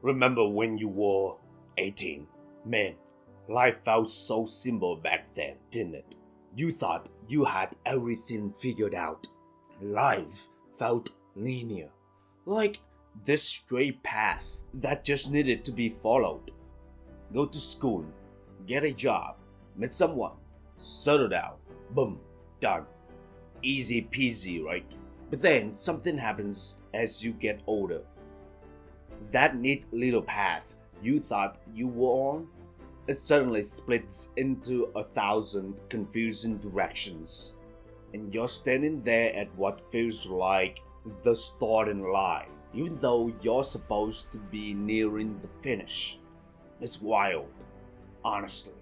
Remember when you were 18? Man, life felt so simple back then, didn't it? You thought you had everything figured out. Life felt linear, like this straight path that just needed to be followed. Go to school, get a job, meet someone, settle down, boom, done. Easy peasy, right? But then something happens as you get older. That neat little path you thought you were on, it suddenly splits into 1,000 confusing directions. And you're standing there at what feels like the starting line, even though you're supposed to be nearing the finish. It's wild, honestly.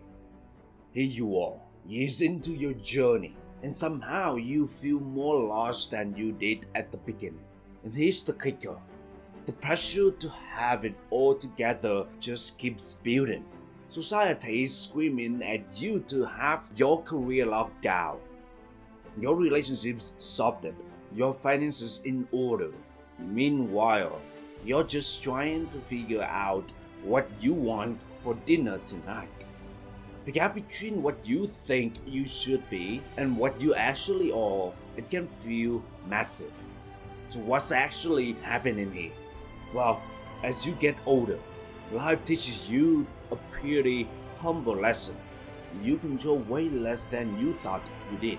Here you are, years into your journey, and somehow you feel more lost than you did at the beginning. And here's the kicker. The pressure to have it all together just keeps building. Society is screaming at you to have your career locked down, your relationships sorted, your finances in order. Meanwhile, you're just trying to figure out what you want for dinner tonight. The gap between what you think you should be and what you actually are, it can feel massive. So what's actually happening here? Well, as you get older, life teaches you a pretty humble lesson. You control way less than you thought you did.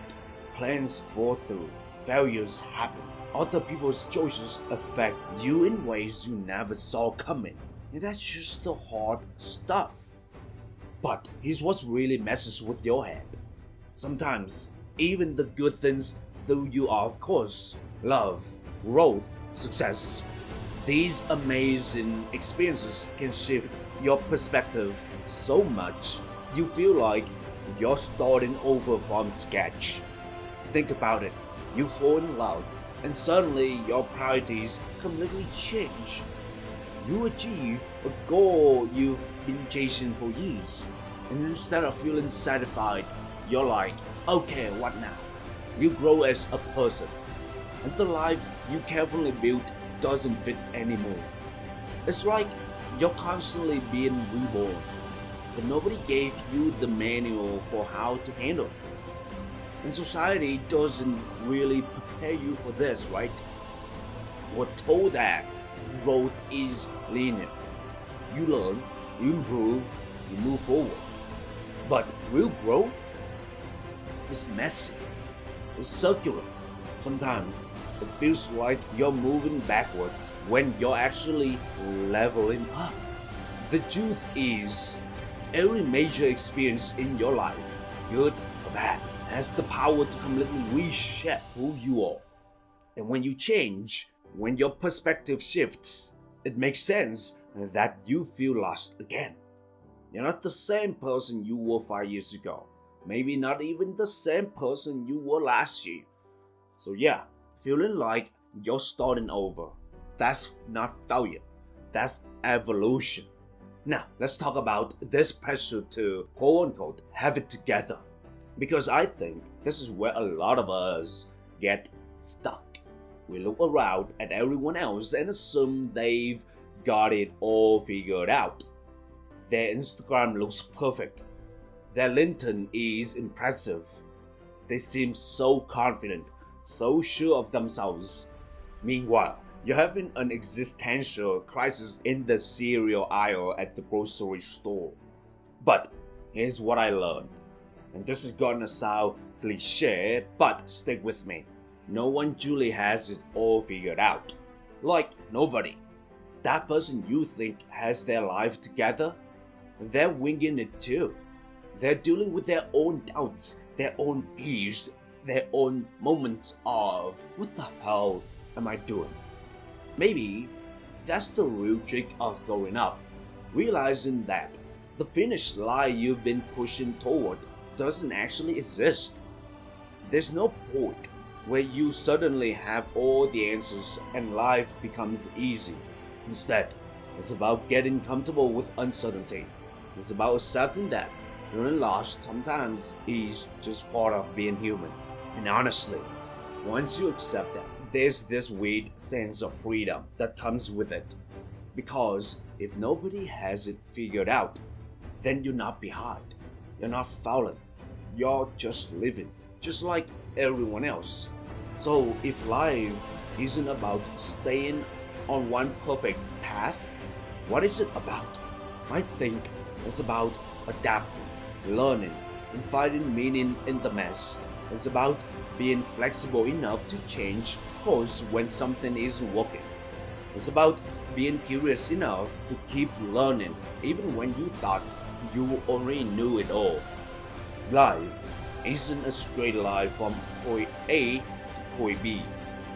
Plans fall through, failures happen. Other people's choices affect you in ways you never saw coming. And that's just the hard stuff. But here's what really messes with your head. Sometimes, even the good things throw you off course. Love, growth, success. These amazing experiences can shift your perspective so much you feel like you're starting over from scratch. Think about it. You fall in love, and suddenly your priorities completely change. You achieve a goal you've been chasing for years, and instead of feeling satisfied, you're like, okay, what now? You grow as a person, and the life you carefully built doesn't fit anymore. It's like you're constantly being reborn, but nobody gave you the manual for how to handle it. And society doesn't really prepare you for this, right? We're told that growth is linear. You learn, you improve, you move forward. But real growth is messy, it's circular. Sometimes it feels like you're moving backwards when you're actually leveling up. The truth is, every major experience in your life, good or bad, has the power to completely reshape who you are. And when you change, when your perspective shifts, it makes sense that you feel lost again. You're not the same person you were 5 years ago. Maybe not even the same person you were last year. So yeah, feeling like you're starting over. That's not failure. That's evolution. Now, let's talk about this pressure to quote-unquote have it together. Because I think this is where a lot of us get stuck. We look around at everyone else and assume they've got it all figured out. Their Instagram looks perfect. Their LinkedIn is impressive. They seem so confident, so sure of themselves. Meanwhile, you're having an existential crisis in the cereal aisle at the grocery store. But here's what I learned. And this is gonna sound cliche, but stick with me. No one truly has it all figured out. Like nobody. That person you think has their life together, they're winging it too. They're dealing with their own doubts, their own fears, their own moments of, what the hell am I doing? Maybe that's the real trick of growing up. Realizing that the finish line you've been pushing toward doesn't actually exist. There's no point where you suddenly have all the answers and life becomes easy. Instead, it's about getting comfortable with uncertainty. It's about accepting that feeling lost sometimes is just part of being human. And honestly, once you accept that, there's this weird sense of freedom that comes with it. Because if nobody has it figured out, then you're not behind. You're not falling. You're just living, just like everyone else. So if life isn't about staying on one perfect path, what is it about? I think it's about adapting, learning, and finding meaning in the mess. It's about being flexible enough to change course when something isn't working. It's about being curious enough to keep learning even when you thought you already knew it all. Life isn't a straight line from point A to point B.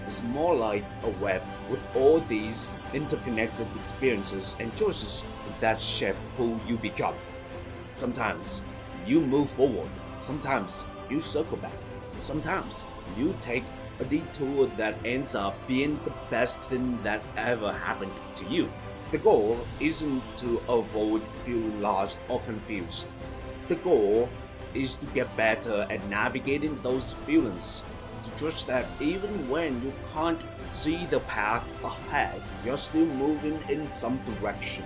It's more like a web with all these interconnected experiences and choices that shape who you become. Sometimes you move forward, sometimes you circle back, sometimes you take a detour that ends up being the best thing that ever happened to you. The goal isn't to avoid feeling lost or confused. The goal is to get better at navigating those feelings. To trust that even when you can't see the path ahead, you're still moving in some direction.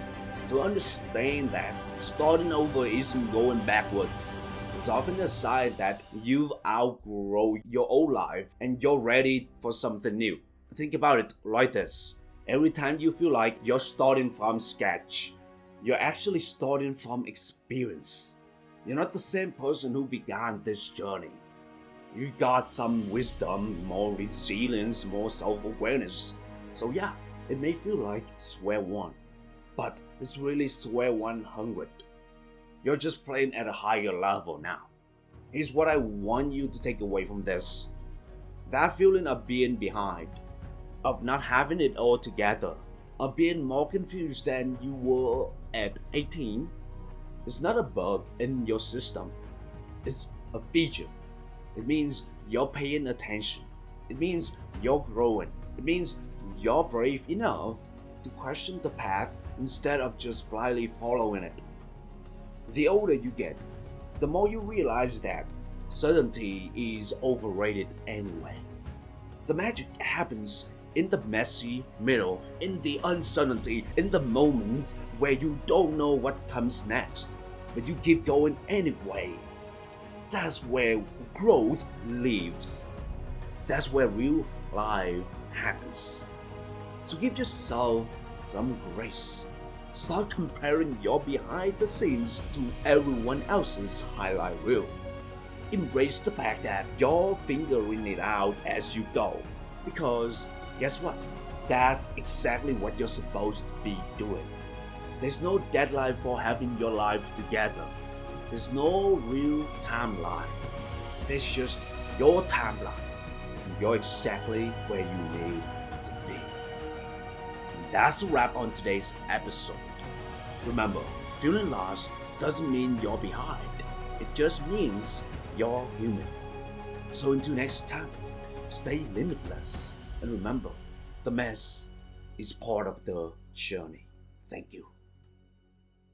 To understand that starting over isn't going backwards. It's often a sign that you've outgrown your old life and you're ready for something new. Think about it like this. Every time you feel like you're starting from scratch, you're actually starting from experience. You're not the same person who began this journey. You've got some wisdom, more resilience, more self-awareness. So yeah, it may feel like square one, but it's really square 100. You're just playing at a higher level now. Here's what I want you to take away from this. That feeling of being behind, of not having it all together, of being more confused than you were at 18, is not a bug in your system. It's a feature. It means you're paying attention. It means you're growing. It means you're brave enough to question the path instead of just blindly following it. The older you get, the more you realize that certainty is overrated anyway. The magic happens in the messy middle, in the uncertainty, in the moments where you don't know what comes next, but you keep going anyway. That's where growth lives. That's where real life happens. So give yourself some grace. Start comparing your behind the scenes to everyone else's highlight reel. Embrace the fact that you're figuring it out as you go. Because guess what? That's exactly what you're supposed to be doing. There's no deadline for having your life together. There's no real timeline. There's just your timeline. And you're exactly where you need to be. And that's a wrap on today's episode. Remember, feeling lost doesn't mean you're behind. It just means you're human. So until next time, stay limitless. And remember, the mess is part of the journey. Thank you.